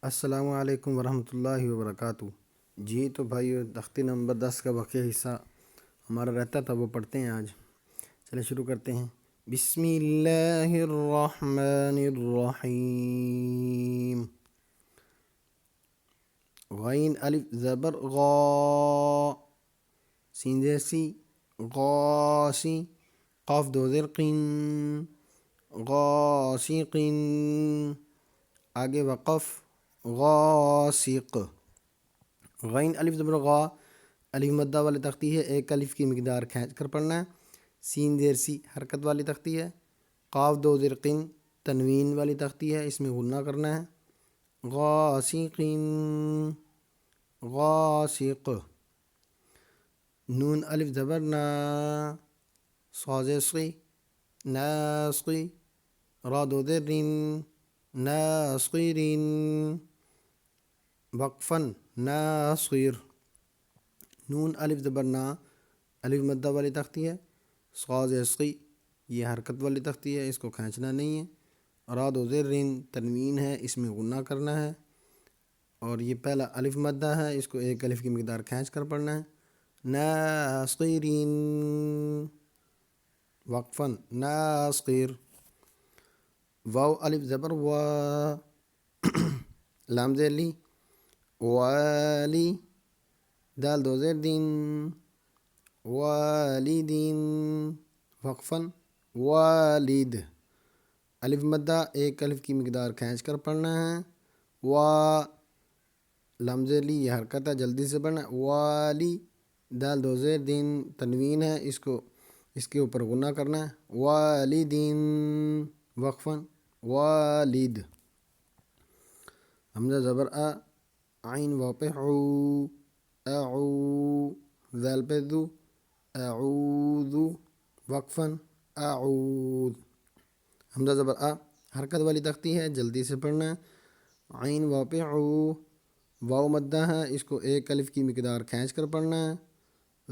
السلام علیکم ورحمۃ اللہ وبرکاتہ۔ جی تو بھائیو، تختی نمبر 10 کا بقیہ حصہ ہمارا رہتا تھا، وہ پڑھتے ہیں آج۔ چلے شروع کرتے ہیں۔ بسم اللہ الرحمن الرحیم۔ غین الف زبر غا، سین زیر سی، غاسی، قاف دو زیر قین، غاسقین، آگے وقف غاسق۔ غین الف زبر غا، الف مدہ والی تختی ہے، ایک الف کی مقدار کھینچ کر پڑھنا ہے۔ سین زیر سی حرکت والی تختی ہے۔ قاف دو زیر قین تنوین والی تختی ہے، اس میں غنہ کرنا ہے۔ غاسقین، غاسق۔ نون الف زبر نا، صاد صی، ناسقی، را دو زیر رین، ناصرین، وقفاً ناصر۔ نون الف زبر نا، الف مدہ والی تختی ہے، صاد صی یہ حرکت والی تختی ہے، اس کو کھینچنا نہیں ہے۔ را دو زیر رین تنوین ہے، اس میں غنہ کرنا ہے، اور یہ پہلا الف مدہ ہے، اس کو ایک الف کی مقدار کھینچ کر پڑھنا ہے۔ ناصرین، وقفاً ناصر۔ واو الف زبر وا، لام زیر لی، والی، دال دو زیر دین، والدین، وقفاً والد۔ الف مدہ ایک الف کی مقدار کھینچ کر پڑھنا ہے۔ وا، لام زیر لی یہ حرکت ہے، جلدی سے پڑھنا ہے۔ والی، دال دو زیر دین تنوین ہے، اس کے اوپر غنہ کرنا ہے۔ والدین، وقفاً والد۔ حمزہ زبر آ، عین واو پہ عو، اعو، ذال پہ ذو، اعوذ، وقفاً اعوذ۔ حمزہ زبر آ حرکت والی تختی ہے، جلدی سے پڑھنا ہے۔ عین واو پہ عو، واو مدہ ہے، اس کو ایک الف کی مقدار کھینچ کر پڑھنا ہے۔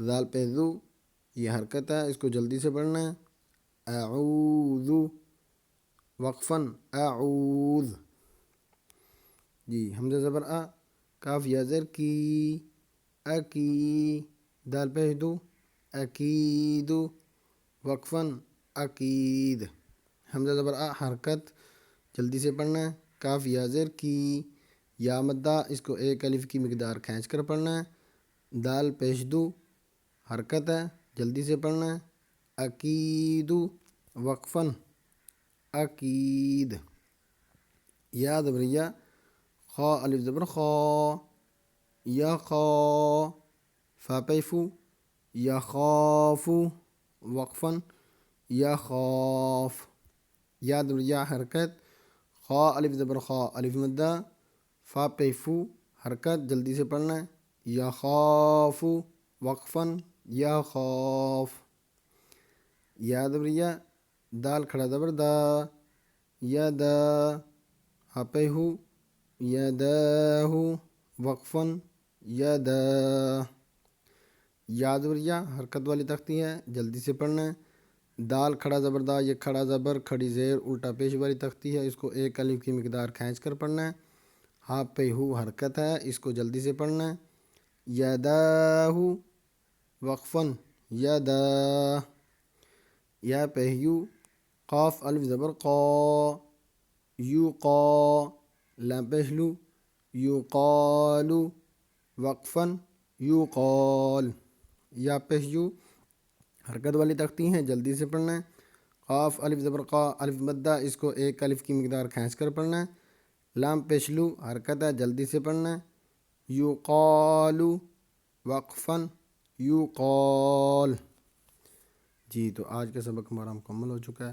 ذال پہ ذو یہ حرکت ہے، اس کو جلدی سے پڑھنا ہے۔ اعوذ، وقفاً اعوذ۔ جی حمزہ زبر آ، کاف یا زیر کی، اکی، دال پہ دو، اکید، وقفاً اکید۔ حمزہ زبر آ حرکت، جلدی سے پڑھنا ہے۔ کاف یا زیر کی، یا مدہ، اس کو ایک الف کی مقدار کھینچ کر پڑھنا ہے۔ دال پیش دو حرکت ہے، جلدی سے پڑھنا ہے۔ اکید، وقفاً اکید۔ یا زبر یا، خا الف زبر خا، یا خا، فا پہ فو، یا خاف، وقفاً یا خاف۔ یا زبر یا حرکت، خا الف زبر خا، الف مدہ، فا پہ فو حرکت، جلدی سے پڑھنا ہے۔ یا خاف، وقفاً یا خاف۔ یا زبر یا، دال کھڑا زبر دا، یا دا، ہا پہ ہو، یا دا ہو، وقفاً یا دا۔ یا زبر یا حرکت والی تختی ہے، جلدی سے پڑھنا ہے۔ دال کھڑا زبر دا، یہ کھڑا زبر کھڑی زیر الٹا پیش والی تختی ہے، اس کو ایک الف کی مقدار کھینچ کر پڑھنا ہے۔ ہا پہ ہو حرکت ہے، اس کو جلدی سے پڑھنا ہے۔ یا دا ہو، وقفاً یا دا۔ یا پہ یو، قاف الف زبر قا، یو قا، لام پیش لو، یو قالو، وقفاً یو قال۔ یا پیش یو حرکت والی تختی ہیں، جلدی سے پڑھنا ہے۔ قاف الف زبر قا، الف مدہ، اس کو ایک الف کی مقدار کھینچ کر پڑھنا ہے۔ لام پیش لو حرکت ہے، جلدی سے پڑھنا ہے۔ یو قالو، وقفاً یو قال۔ جی تو آج کا سبق ہمارا مکمل ہو چکا ہے۔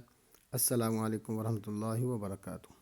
السلام علیکم ورحمۃ اللہ وبرکاتہ۔